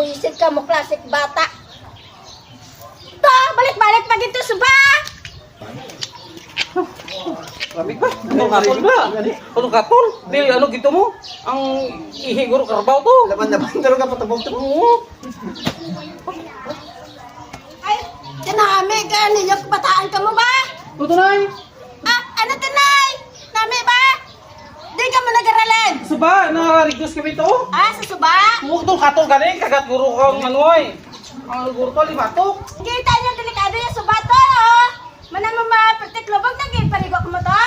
buisit ka mo, klasik bata. To, balik-balik pag ito suba. Lamig ba? Ano katol ba? Ano katol? Di, ano gito mo? Ang ihiguro karbaw to. Laban-laban pero ka patabog-tabog. Oo. Ay, tinami ka, ninyo bataan ka mo ba? Tutunay. Ah, ano tinay? Nami ba? Di ka mo nag-aralan. Suba, na-reduce kami to. Ah, sa suba? Huwag tong katol galing, kagat guro kang ano ay. Ang guro to, limatok. Kita niyo delikado yung suba to, oh. Manang mapatik lubog na gin parigo ko mo to.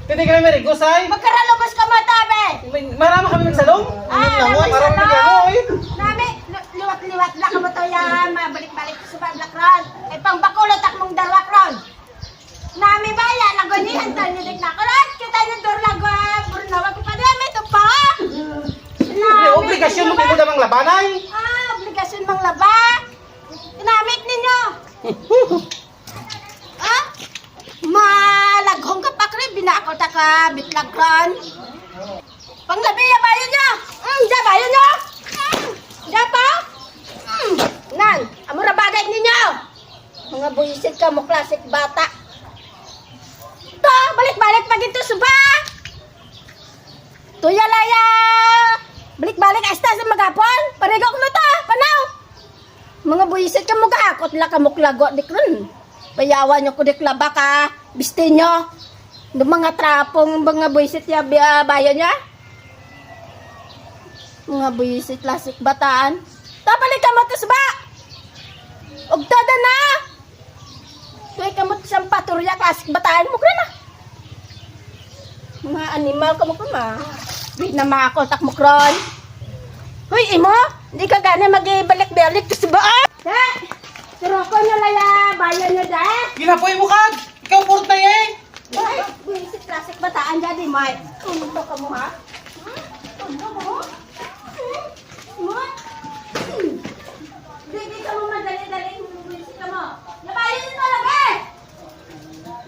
Hindi kami may reduce ay. Magkaralubos ka mo to, be. Marami kami nagsalong. Ah, Marami marami ano ay. Nami, liwat-liwat na ka mo to yan. Mabalik-balik sa suba black ron. Eh, pang bakulot ak mong dalak ron. Nami ba yan? Lagonihan tayo niyo dik na karat. Kita niyo door lago. Burnawag ko pa dami to pa. May obligasyon mo din mo damang labanay. Ah, obligasyon mang laba. Tinamit ninyo. Ah? Malaghong ka pa kri, binakaw ta ka, bitlagran. Panglabi, yabayan nyo. Yabayan nyo. Yapa. Nan, amura bagay ninyo. Mga buisit ka mo, klasik bata. To, balik-balik pag ito suba. Tuya laya. Balik-balik asta sa magapon. Parigo ko mo to, panaw. Mga buisit ka mo kahakot la ka mo klago dikron. Bayawan nyo ko diklaba ka, biste nyo. Yung mga trapong mga buisit ya bayan niya. Mga buisit lasik bataan. Tapalik ka mo to suba. Ugtada na. Tuway ka mo sa paturya klasik bataan mo na. Mga animal ka mo ma. Wait na makakontak mo kron. Hoy, imo, hindi ka gana mag-balik-balik to suba. Turoko nyo laya, bayan nyo dahil. Ginapoy mo ka. Ikaw purot na eh. Ay, buisit klasik bataan dyan, May. Tundo ka mo, ha? Tundo mo? Hindi ka mo madali-dali, buisit ka mo. Nabayan nyo talaga eh!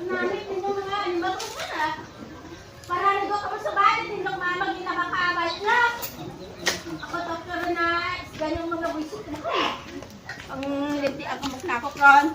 Namit din yung mga animal ko na. Para nag-go ka mo sa bayan, tindok mamagin na makaabay na. Ako to, pero na, ganyang mga buisit na ko. Ang linti ako mukha ko, Kron.